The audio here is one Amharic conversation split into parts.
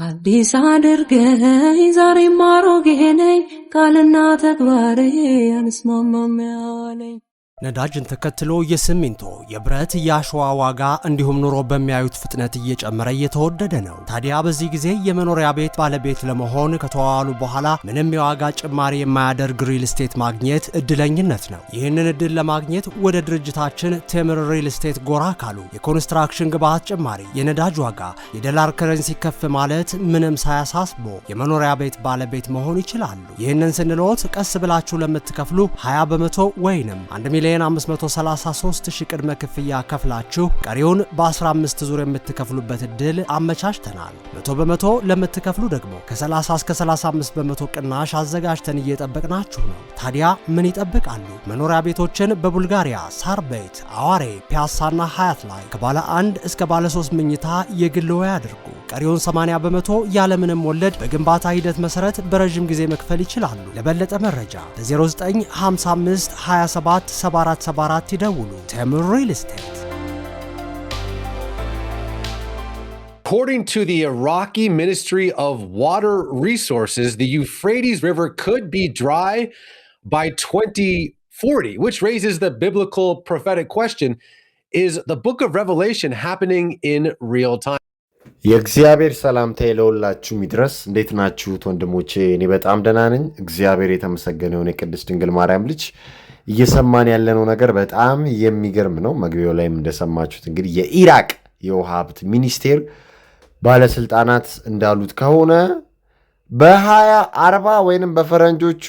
አዲስ አድርገኝ ዛሬም አሮጌ ነኝ ቃልና ተግባሬ አንስማማም ያለኝ ነዳጅን ተከትሎ የሲሚንቶ የብረት የአሸዋ ዋጋ እንዲሁም ኑሮ በሚያዩት ፍጥነት እየጨመረ እየተወደደ ነው። ታዲያ በዚህ ጊዜ የመኖሪያ ቤት ባለቤት ለመሆን ከተዋዋሉ በኋላ ምንም የዋጋ ጭማሪ የማያደርግ ሪል ስቴት ማግኘት እድለኝነት ነው። ይህንን እድል ለማግኘት ወደ ድርጅታችን ቴምር ሪል ስቴት ጎራ ካሉ የኮንስትራክሽን ግብዓት ጭማሪ፣ የነዳጅ ዋጋ፣ የዶላር ከረንሲ ከፍ ማለት ምንም ሳያሳስቦ የመኖሪያ ቤት ባለቤት መሆን ይችላሉ። ይህንን ስንልዎት ቀስ ብላችሁ ለምትከፍሉ 20 በመቶ ወይንም 1,533,000 ቅድመ ክፍያ ከፍላችሁ ቀሪውን በ15 ዙር የምትከፍሉበት እድል አመቻችተናል። 100 በመቶ ለምትከፍሉ ደግሞ ከ30 እስከ 35 በመቶ ቅናሽ አዘጋጅተን እየጠበቅናችሁ ነው። ታዲያ ምን ይጠብቃሉ? መኖሪያ ቤቶችን በቡልጋሪያ ሳር ቤት፣ አዋሬ፣ ፒያሳና ሀያት ላይ ከባለ 1 እስከ ባለ 3 መኝታ የግልዎ ያድርጉ። ቀሪውን 80 በመቶ ያለምንም ወለድ በግንባታ ሂደት መሰረት በረጅም ጊዜ መክፈል ይችላሉ። ለበለጠ መረጃ በ0955 27 7474 ይደውሉ። ቴምር ሪል ስቴት። According to the Iraqi Ministry of Water Resources, the Euphrates River could be dry by 2040, which raises the biblical prophetic question, is the book of Revelation happening in real time? የእግዚአብሔር ሰላምታ ለሁላችሁ ይድረስ። እንዴት ናችሁ ወንድሞቼ? እኔ በጣም ደህና ነኝ። እግዚአብሔር የተመሰገነ ይሁን። የቅድስት ድንግል ማርያም ልጅ እየሰማን ያለነው ነገር በጣም የሚገርም ነው። መግቢያው ላይም እንደሰማችሁት እንግዲህ የኢራቅ የውሃ ሀብት ሚኒስቴር ባለስልጣናት እንዳሉት ከሆነ በ2040 ወይንም በፈረንጆቹ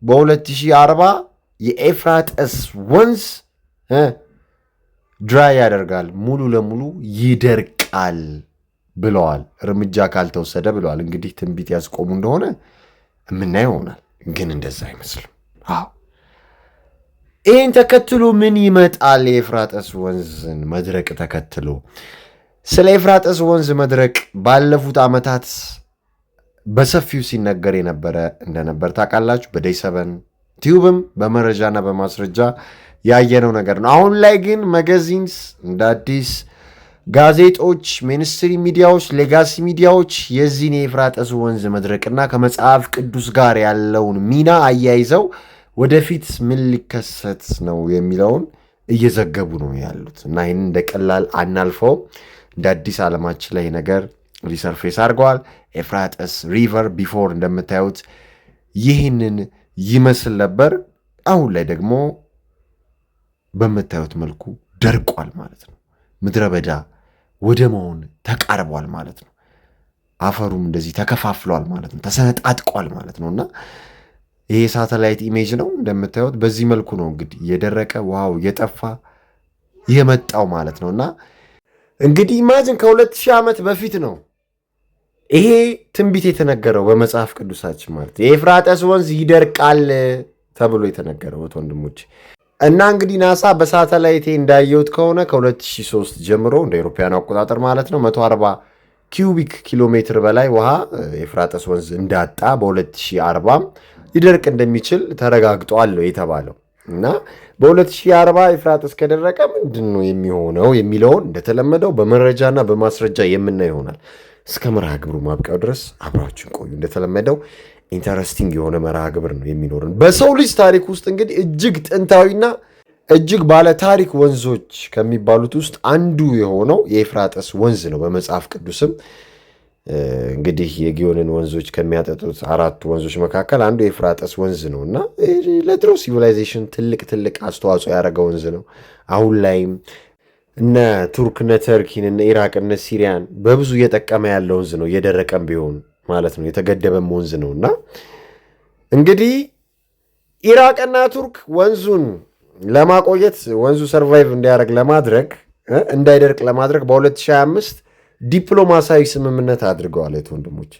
በ2040 የኤፍራጥስ ወንዝ ድራይ ያደርጋል፣ ሙሉ ለሙሉ ይደርቃል ብለዋል። እርምጃ ካልተወሰደ ብለዋል። እንግዲህ ትንቢት ያስቆሙ እንደሆነ የምናየው ይሆናል። ግን እንደዛ አይመስልም። አዎ ይህን ተከትሎ ምን ይመጣል? የኤፍራጥስ ወንዝን መድረቅ ተከትሎ ስለ ኤፍራጥስ ወንዝ መድረቅ ባለፉት ዓመታት በሰፊው ሲነገር የነበረ እንደነበር ታውቃላችሁ። በዴይ 7 ቲዩብም በመረጃና በማስረጃ ያየነው ነገር ነው። አሁን ላይ ግን መጋዚንስ እንደ አዲስ ጋዜጦች፣ ሚኒስትሪ ሚዲያዎች፣ ሌጋሲ ሚዲያዎች የዚህን የኤፍራጥስ ወንዝ መድረቅና ከመጽሐፍ ቅዱስ ጋር ያለውን ሚና አያይዘው ወደፊት ምን ሊከሰት ነው የሚለውን እየዘገቡ ነው ያሉት እና ይህን እንደ ቀላል አናልፈው። እንደ አዲስ ዓለማችን ላይ ነገር ሪሰርፌስ አድርገዋል። ኤፍራጥስ ሪቨር ቢፎር እንደምታዩት ይህንን ይመስል ነበር። አሁን ላይ ደግሞ በምታዩት መልኩ ደርቋል ማለት ነው። ምድረ በዳ ወደ መሆን ተቃርቧል ማለት ነው። አፈሩም እንደዚህ ተከፋፍሏል ማለት ነው። ተሰነጣጥቋል ማለት ነው እና ይሄ ሳተላይት ኢሜጅ ነው እንደምታዩት። በዚህ መልኩ ነው እንግዲህ የደረቀ ውሃው የጠፋ የመጣው ማለት ነውና እንግዲህ ኢማጂን ከ2000 ዓመት በፊት ነው ይሄ ትንቢት የተነገረው በመጽሐፍ ቅዱሳችን ማለት የኤፍራጥስ ወንዝ ይደርቃል ተብሎ የተነገረው ወንድሞች። እና እንግዲህ ናሳ በሳተላይት እንዳየውት ከሆነ ከ2003 ጀምሮ እንደ አውሮፓውያን አቆጣጠር ማለት ነው 140 ኪዩቢክ ኪሎ ሜትር በላይ ውሃ ኤፍራጥስ ወንዝ እንዳጣ በ2040 ሊደርቅ እንደሚችል ተረጋግጧል የተባለው እና በ2040 ኤፍራጥስ ከደረቀ ምንድነው የሚሆነው የሚለውን እንደተለመደው በመረጃና በማስረጃ የምናየው ይሆናል። እስከ መርሃ ግብሩ ማብቂያው ድረስ አብራችሁን ቆዩ። እንደተለመደው ኢንተረስቲንግ የሆነ መርሃ ግብር ነው የሚኖርን። በሰው ልጅ ታሪክ ውስጥ እንግዲህ እጅግ ጥንታዊና እጅግ ባለ ታሪክ ወንዞች ከሚባሉት ውስጥ አንዱ የሆነው የኤፍራጥስ ወንዝ ነው። በመጽሐፍ ቅዱስም እንግዲህ የጊዮንን ወንዞች ከሚያጠጡት 4 ወንዞች መካከል አንዱ የኤፍራጥስ ወንዝ ነው እና ለድሮ ሲቪላይዜሽን ትልቅ አስተዋጽኦ ያደረገ ወንዝ ነው። አሁን ላይም እነ ቱርክ፣ እነ ተርኪን፣ እነ ኢራቅ፣ እነ ሲሪያን በብዙ እየጠቀመ ያለ ወንዝ ነው። እየደረቀም ቢሆን ማለት ነው የተገደበም ወንዝ ነው እና እንግዲህ ኢራቅና ቱርክ ወንዙን ለማቆየት ወንዙ ሰርቫይቭ እንዲያደርግ ለማድረግ እንዳይደርቅ ለማድረግ በ2025 ዲፕሎማሲያዊ ስምምነት አድርገዋል። ወንድሞች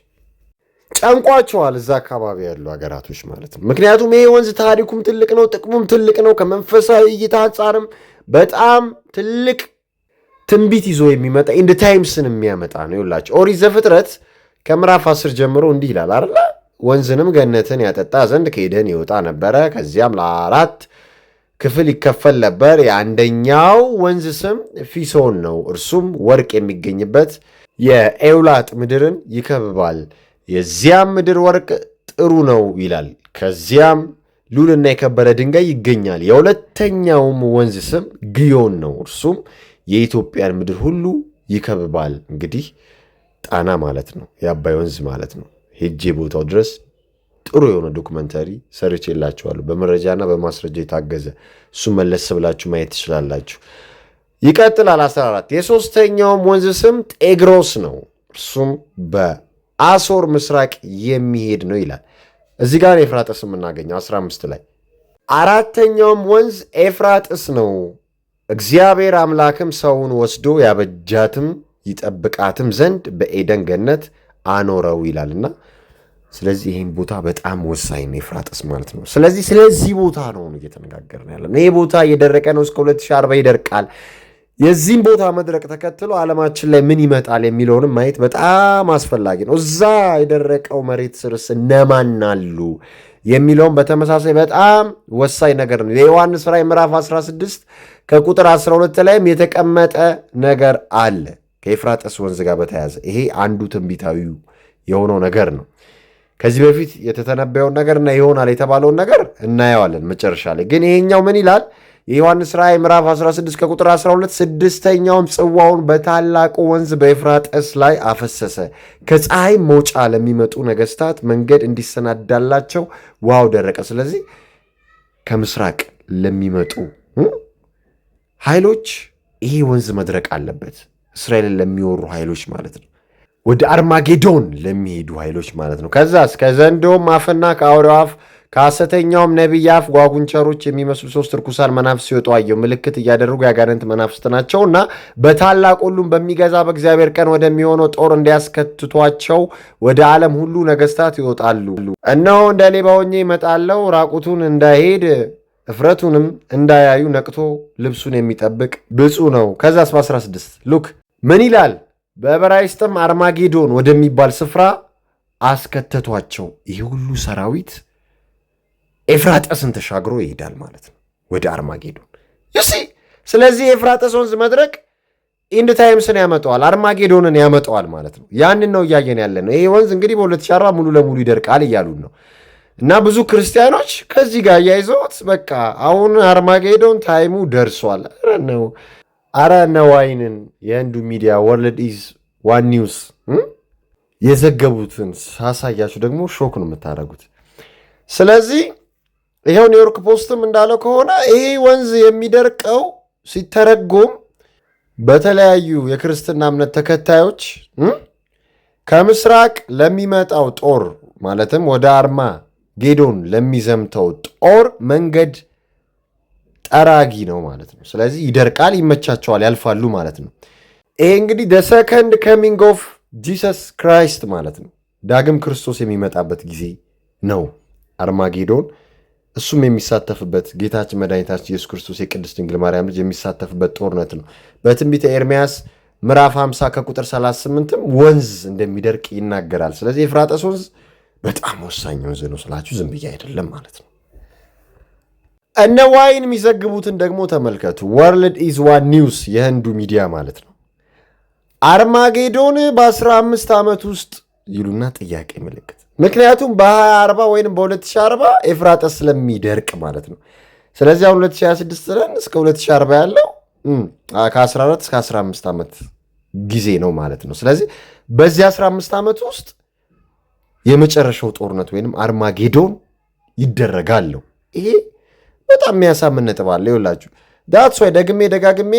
ጨንቋቸዋል እዛ አካባቢ ያሉ ሀገራቶች ማለት ነው። ምክንያቱም ይሄ ወንዝ ታሪኩም ትልቅ ነው፣ ጥቅሙም ትልቅ ነው። ከመንፈሳዊ እይታ አንጻርም በጣም ትልቅ ትንቢት ይዞ የሚመጣ ኢንድ ታይምስን የሚያመጣ ነው። ይላችሁ ኦሪት ዘፍጥረት ከምዕራፍ 10 ጀምሮ እንዲህ ይላል አይደል? ወንዝንም ገነትን ያጠጣ ዘንድ ከኤደን ይወጣ ነበረ። ከዚያም ለ4 ክፍል ይከፈል ነበር። የአንደኛው ወንዝ ስም ፊሶን ነው፣ እርሱም ወርቅ የሚገኝበት የኤውላጥ ምድርን ይከብባል፣ የዚያም ምድር ወርቅ ጥሩ ነው ይላል። ከዚያም ሉልና የከበረ ድንጋይ ይገኛል። የሁለተኛውም ወንዝ ስም ግዮን ነው፣ እርሱም የኢትዮጵያን ምድር ሁሉ ይከብባል። እንግዲህ ጣና ማለት ነው፣ የአባይ ወንዝ ማለት ነው። ሄጄ ቦታው ድረስ ጥሩ የሆነ ዶክመንተሪ ሰርቼላችኋለሁ፣ በመረጃና በማስረጃ የታገዘ። እሱ መለስ ብላችሁ ማየት ትችላላችሁ። ይቀጥላል 14 የሶስተኛውም ወንዝ ስም ጤግሮስ ነው፣ እርሱም በአሶር ምስራቅ የሚሄድ ነው ይላል። እዚህ ጋር ኤፍራጥስ የምናገኘው 15 ላይ። አራተኛውም ወንዝ ኤፍራጥስ ነው፣ እግዚአብሔር አምላክም ሰውን ወስዶ ያበጃትም ይጠብቃትም ዘንድ በኤደን ገነት አኖረው ይላልና፣ ስለዚህ ይህን ቦታ በጣም ወሳኝ ነው ኤፍራጥስ ማለት ነው። ስለዚህ ቦታ ነው እየተነጋገርን ያለን። ይህ ቦታ እየደረቀ ነው፣ እስከ 2040 ይደርቃል። የዚህም ቦታ መድረቅ ተከትሎ ዓለማችን ላይ ምን ይመጣል የሚለውንም ማየት በጣም አስፈላጊ ነው። እዛ የደረቀው መሬት ስርስ እነማን አሉ የሚለውም በተመሳሳይ በጣም ወሳኝ ነገር ነው። የዮሐንስ ራዕይ ምዕራፍ 16 ከቁጥር 12 ላይም የተቀመጠ ነገር አለ ከኤፍራጥስ ወንዝ ጋር በተያያዘ። ይሄ አንዱ ትንቢታዊው የሆነው ነገር ነው። ከዚህ በፊት የተተነበየውን ነገርና ይሆናል የተባለውን ነገር እናየዋለን መጨረሻ ላይ። ግን ይሄኛው ምን ይላል? የዮሐንስ ራዕይ ምዕራፍ 16 ከቁጥር 12 ስድስተኛውም ጽዋውን በታላቁ ወንዝ በኤፍራጥስ ላይ አፈሰሰ፣ ከፀሐይ መውጫ ለሚመጡ ነገስታት መንገድ እንዲሰናዳላቸው ውሃው ደረቀ። ስለዚህ ከምስራቅ ለሚመጡ ኃይሎች ይሄ ወንዝ መድረቅ አለበት። እስራኤልን ለሚወሩ ኃይሎች ማለት ነው። ወደ አርማጌዶን ለሚሄዱ ኃይሎች ማለት ነው። ከዛስ ከዘንዶም አፍና ከአውሬው አፍ ከሐሰተኛውም ነቢይ አፍ ጓጉንቸሮች የሚመስሉ 3 ርኩሳን መናፍስት ሲወጡ አየሁ። ምልክት እያደረጉ ያጋንንት መናፍስት ናቸውና በታላቅ ሁሉም በሚገዛ በእግዚአብሔር ቀን ወደሚሆነው ጦር እንዲያስከትቷቸው ወደ ዓለም ሁሉ ነገስታት ይወጣሉ። እነሆ እንደ ሌባ ሆኜ እመጣለሁ፣ ራቁቱን እንዳይሄድ እፍረቱንም እንዳያዩ ነቅቶ ልብሱን የሚጠብቅ ብፁዕ ነው። ከዛስ በ16 ሉክ ምን ይላል? በዕብራይስጥም አርማጌዶን ወደሚባል ስፍራ አስከተቷቸው። ይህ ሁሉ ሰራዊት ኤፍራጥስን ተሻግሮ ይሄዳል ማለት ነው ወደ አርማጌዶን። ስለዚህ የኤፍራጥስ ወንዝ መድረቅ ኢንድ ታይምስን ያመጣዋል፣ አርማጌዶንን ያመጣዋል ማለት ነው። ያንን ነው እያየን ያለ ነው። ይሄ ወንዝ እንግዲህ በ2040 ሙሉ ለሙሉ ይደርቃል እያሉን ነው። እና ብዙ ክርስቲያኖች ከዚህ ጋር እያይዘውት በቃ አሁን አርማጌዶን ታይሙ ደርሷል። አረ ነዋይንን የህንዱ ሚዲያ ወርልድ ኢዝ ዋን ኒውስ የዘገቡትን ሳሳያችሁ ደግሞ ሾክ ነው የምታደርጉት። ስለዚህ ይኸው ኒውዮርክ ፖስትም እንዳለው ከሆነ ይሄ ወንዝ የሚደርቀው ሲተረጎም በተለያዩ የክርስትና እምነት ተከታዮች ከምስራቅ ለሚመጣው ጦር ማለትም ወደ አርማጌዶን ለሚዘምተው ጦር መንገድ ጠራጊ ነው ማለት ነው። ስለዚህ ይደርቃል፣ ይመቻቸዋል፣ ያልፋሉ ማለት ነው። ይሄ እንግዲህ ደ ሰከንድ ከሚንግ ኦፍ ጂሰስ ክራይስት ማለት ነው። ዳግም ክርስቶስ የሚመጣበት ጊዜ ነው አርማጌዶን። እሱም የሚሳተፍበት ጌታችን መድኃኒታችን ኢየሱስ ክርስቶስ የቅድስት ድንግል ማርያም ልጅ የሚሳተፍበት ጦርነት ነው። በትንቢተ ኤርምያስ ምዕራፍ 50 ከቁጥር 38ም ወንዝ እንደሚደርቅ ይናገራል። ስለዚህ ኤፍራጥስ ወንዝ በጣም ወሳኝ ወንዝ ነው ስላችሁ ዝም ብዬ አይደለም ማለት ነው። እነ ዋይን የሚዘግቡትን ደግሞ ተመልከቱ። ወርልድ ኢዝ ዋን ኒውስ የህንዱ ሚዲያ ማለት ነው። አርማጌዶን በ15 ዓመት ውስጥ ይሉና ጥያቄ ምልክት። ምክንያቱም በ2040 ወይም በ2040 ኤፍራጥስ ስለሚደርቅ ማለት ነው። ስለዚህ አሁን 2026 ነን፣ እስከ 2040 ያለው ከ14 እስከ 15 ዓመት ጊዜ ነው ማለት ነው። ስለዚህ በዚህ 15 ዓመት ውስጥ የመጨረሻው ጦርነት ወይም አርማጌዶን ይደረጋል። ይሄ በጣም የሚያሳምን ነጥብ አለ። ይኸውላችሁ ዳትስ ወይ ደጋግሜ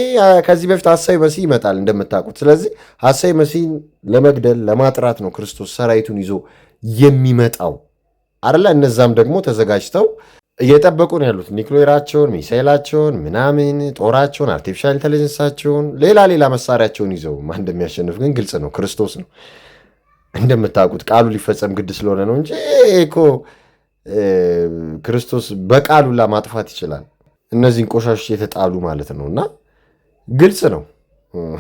ከዚህ በፊት ሐሳዊ መሲህ ይመጣል እንደምታውቁት። ስለዚህ ሐሳዊ መሲህን ለመግደል ለማጥራት ነው ክርስቶስ ሰራዊቱን ይዞ የሚመጣው አይደለ? እነዛም ደግሞ ተዘጋጅተው እየጠበቁ ነው ያሉት። ኒክሌራቸውን፣ ሚሳይላቸውን፣ ምናምን ጦራቸውን፣ አርቲፊሻል ኢንተለጀንሳቸውን፣ ሌላ መሳሪያቸውን ይዘው ማን እንደሚያሸንፍ ግን ግልጽ ነው፣ ክርስቶስ ነው። እንደምታውቁት ቃሉ ሊፈጸም ግድ ስለሆነ ነው እንጂ እኮ ክርስቶስ በቃሉላ ማጥፋት ይችላል። እነዚህን ቆሻሾች የተጣሉ ማለት ነው። እና ግልጽ ነው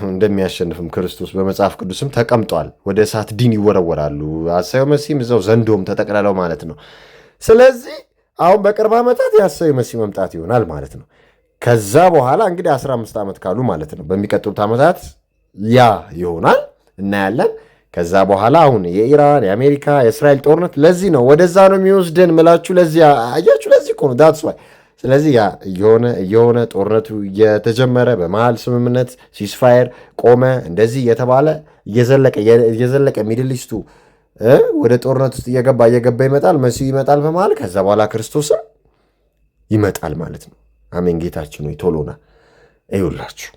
እንደሚያሸንፍም ክርስቶስ በመጽሐፍ ቅዱስም ተቀምጧል። ወደ እሳት ዲን ይወረወራሉ። ሐሳዊ መሲህም እዛው ዘንዶም ተጠቅልለው ማለት ነው። ስለዚህ አሁን በቅርብ ዓመታት የሐሳዊ መሲህ መምጣት ይሆናል ማለት ነው። ከዛ በኋላ እንግዲህ 15 ዓመት ካሉ ማለት ነው በሚቀጥሉት ዓመታት ያ ይሆናል። እናያለን። ከዛ በኋላ አሁን የኢራን የአሜሪካ የእስራኤል ጦርነት ለዚህ ነው ወደዛ ነው የሚወስደን ምላችሁ ለዚህ አያችሁ ለዚህ እኮ ነው ዳትስ ዋይ። ስለዚህ ያ እየሆነ ጦርነቱ እየተጀመረ በመሃል ስምምነት ሲስፋየር ቆመ እንደዚህ እየተባለ እየዘለቀ ሚድል ኢስቱ ወደ ጦርነት ውስጥ እየገባ ይመጣል። መሲሁ ይመጣል በመሃል። ከዛ በኋላ ክርስቶስም ይመጣል ማለት ነው። አሜን። ጌታችን ሆይ ቶሎና ይውላችሁ።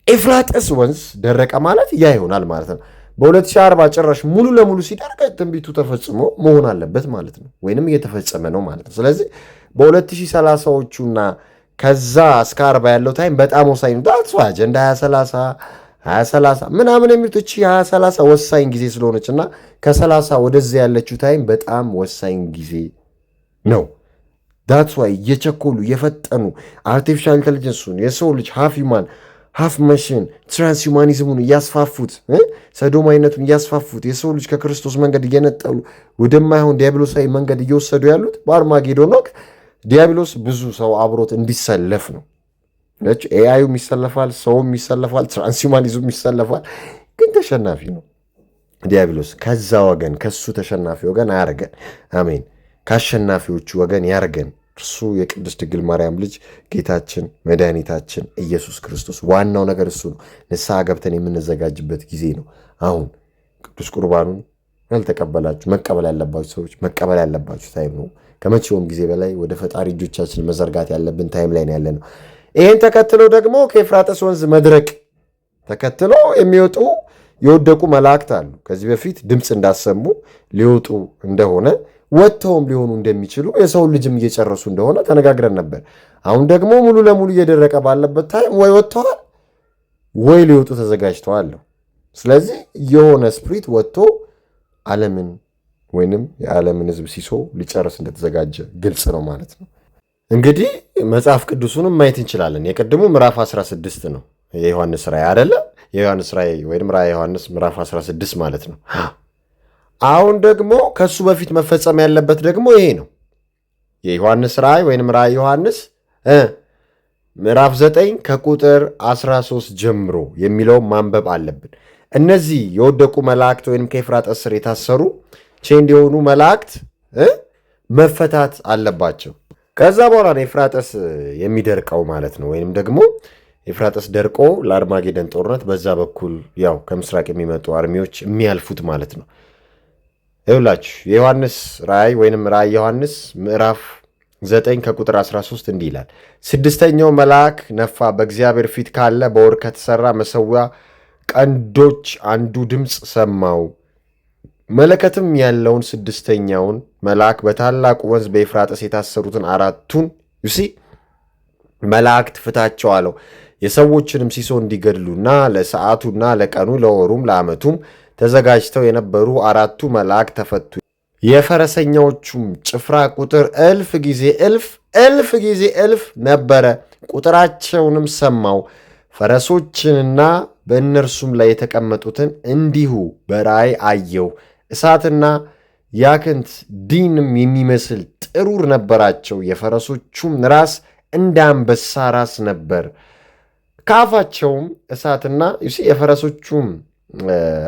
ኤፍራጥስ ወንዝ ደረቀ ማለት ያ ይሆናል ማለት ነው። በ2040 ጭራሽ ሙሉ ለሙሉ ሲደርቅ ትንቢቱ ተፈጽሞ መሆን አለበት ማለት ነው፣ ወይንም እየተፈጸመ ነው ማለት ነው። ስለዚህ በ2030ዎቹና ከዛ እስከ 40 ያለው ታይም በጣም ወሳኝ ነው። ዳትስ ዋይ አጀንዳ 2030 ምናምን የሚሉት እቺ 2030 ወሳኝ ጊዜ ስለሆነች እና ከ30 ወደዚያ ያለችው ታይም በጣም ወሳኝ ጊዜ ነው። ዳትስ ዋይ እየቸኮሉ እየፈጠኑ አርቲፊሻል ኢንቴሊጀንሱን የሰው ልጅ ሃፍ ሂውማን ሃፍ መሽን ትራንስሁማኒዝሙን እያስፋፉት ሰዶማዊነቱን እያስፋፉት የሰው ልጅ ከክርስቶስ መንገድ እየነጠሉ ወደማይሆን ዲያብሎሳዊ መንገድ እየወሰዱ ያሉት በአርማጌዶን ወቅት ዲያብሎስ ብዙ ሰው አብሮት እንዲሰለፍ ነው። ኤአዩም ይሰለፋል፣ ሰውም ይሰለፋል፣ ትራንስሁማኒዝም ይሰለፋል። ግን ተሸናፊ ነው ዲያብሎስ። ከዛ ወገን ከሱ ተሸናፊ ወገን አያርገን። አሜን። ከአሸናፊዎቹ ወገን ያርገን። እርሱ የቅድስት ድንግል ማርያም ልጅ ጌታችን መድኃኒታችን ኢየሱስ ክርስቶስ። ዋናው ነገር እሱ ነው። ንስሐ ገብተን የምንዘጋጅበት ጊዜ ነው። አሁን ቅዱስ ቁርባኑን ያልተቀበላችሁ መቀበል ያለባችሁ ሰዎች መቀበል ያለባችሁ ታይም ነው። ከመቼውም ጊዜ በላይ ወደ ፈጣሪ እጆቻችን መዘርጋት ያለብን ታይም ላይ ነው ያለ ነው። ይህን ተከትሎ ደግሞ ከኤፍራጥስ ወንዝ መድረቅ ተከትሎ የሚወጡ የወደቁ መላእክት አሉ። ከዚህ በፊት ድምፅ እንዳሰሙ ሊወጡ እንደሆነ ወጥተውም ሊሆኑ እንደሚችሉ የሰው ልጅም እየጨረሱ እንደሆነ ተነጋግረን ነበር። አሁን ደግሞ ሙሉ ለሙሉ እየደረቀ ባለበት ታይም ወይ ወጥተዋል ወይ ሊወጡ ተዘጋጅተዋል። ስለዚህ የሆነ ስፕሪት ወጥቶ ዓለምን ወይንም የዓለምን ሕዝብ ሲሶ ሊጨርስ እንደተዘጋጀ ግልጽ ነው ማለት ነው። እንግዲህ መጽሐፍ ቅዱሱንም ማየት እንችላለን። የቅድሙ ምዕራፍ 16 ነው የዮሐንስ ራእይ አይደለ? የዮሐንስ ራእይ ወይም ራእይ ዮሐንስ ምዕራፍ 16 ማለት ነው። አሁን ደግሞ ከሱ በፊት መፈጸም ያለበት ደግሞ ይሄ ነው። የዮሐንስ ራእይ ወይም ራእይ ዮሐንስ ምዕራፍ 9 ከቁጥር 13 ጀምሮ የሚለውን ማንበብ አለብን። እነዚህ የወደቁ መላእክት ወይም ከኤፍራጥስ ስር የታሰሩ ቼንድ የሆኑ መላእክት መፈታት አለባቸው። ከዛ በኋላ ነው ኤፍራጥስ የሚደርቀው ማለት ነው። ወይም ደግሞ ኤፍራጥስ ደርቆ ለአርማጌደን ጦርነት በዛ በኩል ያው ከምስራቅ የሚመጡ አርሚዎች የሚያልፉት ማለት ነው። ይኸውላችሁ የዮሐንስ ራእይ ወይንም ራእይ ዮሐንስ ምዕራፍ 9 ከቁጥር 13 እንዲህ ይላል። ስድስተኛው መልአክ ነፋ፣ በእግዚአብሔር ፊት ካለ በወርቅ ከተሠራ መሠዊያ ቀንዶች አንዱ ድምፅ ሰማው። መለከትም ያለውን ስድስተኛውን መልአክ በታላቁ ወንዝ በኤፍራጥስ የታሰሩትን አራቱን መላእክት ፍታቸው አለው። የሰዎችንም ሲሶ እንዲገድሉና ለሰዓቱና ለቀኑ ለወሩም ለዓመቱም ተዘጋጅተው የነበሩ አራቱ መላእክት ተፈቱ። የፈረሰኛዎቹም ጭፍራ ቁጥር እልፍ ጊዜ እልፍ ነበረ። ቁጥራቸውንም ሰማው። ፈረሶችንና በእነርሱም ላይ የተቀመጡትን እንዲሁ በራእይ አየው። እሳትና ያክንት ዲንም የሚመስል ጥሩር ነበራቸው። የፈረሶቹም ራስ እንደ አንበሳ ራስ ነበር። ከአፋቸውም እሳትና የፈረሶቹም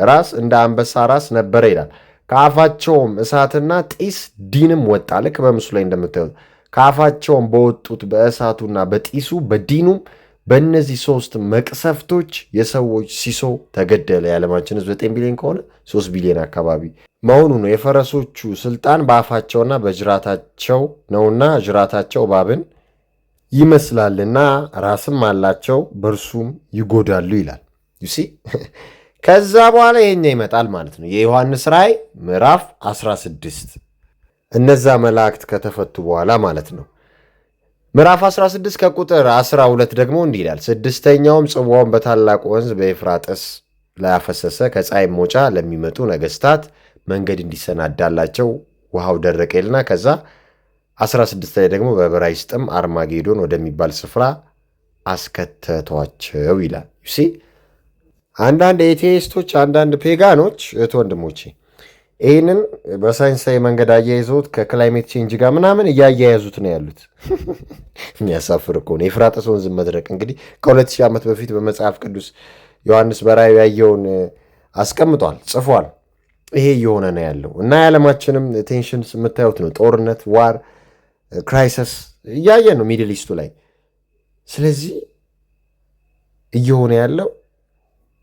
ራስ እንደ አንበሳ ራስ ነበረ ይላል። ከአፋቸውም እሳትና ጢስ ዲንም ወጣ። ልክ በምስሉ ላይ እንደምታዩት ከአፋቸውም በወጡት በእሳቱና በጢሱ በዲኑም በእነዚህ 3 መቅሰፍቶች የሰዎች ሲሶ ተገደለ። የዓለማችን ሕዝብ 9 ቢሊዮን ከሆነ 3 ቢሊዮን አካባቢ መሆኑ ነው። የፈረሶቹ ስልጣን በአፋቸውና በጅራታቸው ነውና ጅራታቸው እባብን ይመስላልና ራስም አላቸው፣ በእርሱም ይጎዳሉ ይላል። ዩሲ ከዛ በኋላ የኛ ይመጣል ማለት ነው። የዮሐንስ ራእይ ምዕራፍ 16 እነዛ መላእክት ከተፈቱ በኋላ ማለት ነው። ምዕራፍ 16 ከቁጥር 12 ደግሞ እንዲህ ይላል። ስድስተኛውም ጽዋውን በታላቁ ወንዝ በኤፍራጥስ ላይ አፈሰሰ። ከፀሐይ መውጫ ለሚመጡ ነገሥታት መንገድ እንዲሰናዳላቸው ውሃው ደረቀ ይልና ከዛ 16 ላይ ደግሞ በዕብራይስጥም አርማጌዶን ወደሚባል ስፍራ አስከተቷቸው ይላል። ዩሲ አንዳንድ ኤቴይስቶች፣ አንዳንድ ፔጋኖች እህት ወንድሞቼ ይህንን በሳይንሳዊ መንገድ አያይዘውት ከክላይሜት ቼንጅ ጋር ምናምን እያያያዙት ነው ያሉት። የሚያሳፍር እኮ ነው። የኤፍራጥስ ወንዝ መድረቅ እንግዲህ ከ2000 ዓመት በፊት በመጽሐፍ ቅዱስ ዮሐንስ በራእዩ ያየውን አስቀምጧል፣ ጽፏል። ይሄ እየሆነ ነው ያለው እና የዓለማችንም ቴንሽንስ የምታዩት ነው። ጦርነት፣ ዋር፣ ክራይሲስ እያየን ነው ሚድል ኢስቱ ላይ። ስለዚህ እየሆነ ያለው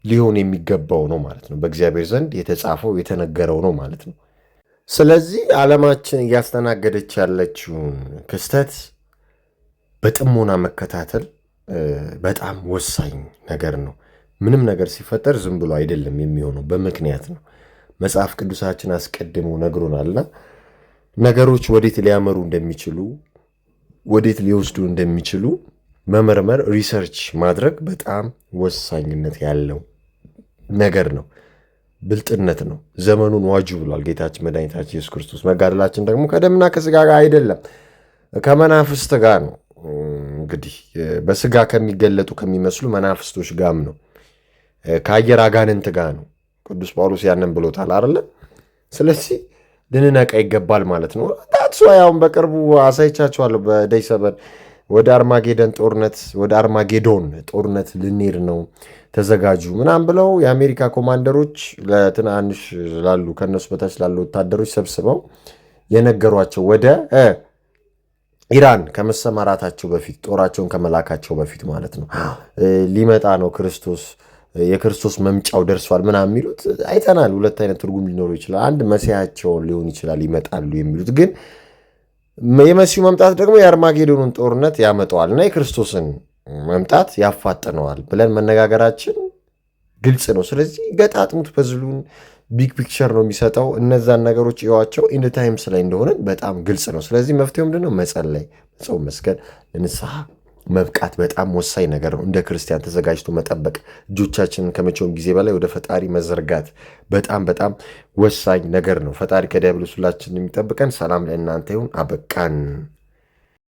ሊሆን የሚገባው ነው ማለት ነው። በእግዚአብሔር ዘንድ የተጻፈው የተነገረው ነው ማለት ነው። ስለዚህ ዓለማችን እያስተናገደች ያለችውን ክስተት በጥሞና መከታተል በጣም ወሳኝ ነገር ነው። ምንም ነገር ሲፈጠር ዝም ብሎ አይደለም የሚሆነው፣ በምክንያት ነው። መጽሐፍ ቅዱሳችን አስቀድሞ ነግሮናልና ነገሮች ወዴት ሊያመሩ እንደሚችሉ፣ ወዴት ሊወስዱ እንደሚችሉ መመርመር፣ ሪሰርች ማድረግ በጣም ወሳኝነት ያለው ነገር ነው። ብልጥነት ነው። ዘመኑን ዋጁ ብሏል ጌታችን መድኃኒታችን ኢየሱስ ክርስቶስ። መጋደላችን ደግሞ ከደምና ከሥጋ ጋር አይደለም ከመናፍስት ጋር ነው። እንግዲህ በሥጋ ከሚገለጡ ከሚመስሉ መናፍስቶች ጋርም ነው፣ ከአየር አጋንንት ጋር ነው። ቅዱስ ጳውሎስ ያንን ብሎታል አይደለ? ስለዚህ ልንነቃ ይገባል ማለት ነው። ታትሷ ያውን በቅርቡ አሳይቻችኋለሁ በደይ ሰበን ወደ አርማጌዶን ጦርነት ልንሄድ ነው ተዘጋጁ ምናምን ብለው የአሜሪካ ኮማንደሮች ለትናንሽ ላሉ ከነሱ በታች ላሉ ወታደሮች ሰብስበው የነገሯቸው ወደ ኢራን ከመሰማራታቸው በፊት ጦራቸውን ከመላካቸው በፊት ማለት ነው። ሊመጣ ነው ክርስቶስ፣ የክርስቶስ መምጫው ደርሷል ምናምን የሚሉት አይተናል። ሁለት አይነት ትርጉም ሊኖሩ ይችላል። አንድ መሲያቸውን ሊሆን ይችላል ይመጣሉ የሚሉት፣ ግን የመሲሁ መምጣት ደግሞ የአርማጌዶኑን ጦርነት ያመጣዋል እና የክርስቶስን መምጣት ያፋጥነዋል ብለን መነጋገራችን ግልጽ ነው። ስለዚህ ገጣጥሙት፣ ፐዝሉን ቢግ ፒክቸር ነው የሚሰጠው። እነዛን ነገሮች እዩዋቸው፣ ኢንድ ታይምስ ላይ እንደሆነ በጣም ግልጽ ነው። ስለዚህ መፍትሄው ምንድን ነው? መጸለይ፣ መጾም፣ መስገድ፣ ለንስሐ መብቃት በጣም ወሳኝ ነገር ነው። እንደ ክርስቲያን ተዘጋጅቶ መጠበቅ፣ እጆቻችንን ከመቼውም ጊዜ በላይ ወደ ፈጣሪ መዘርጋት በጣም በጣም ወሳኝ ነገር ነው። ፈጣሪ ከዲያብሎስ ሁላችንን የሚጠብቀን። ሰላም ለእናንተ ይሁን። አበቃን።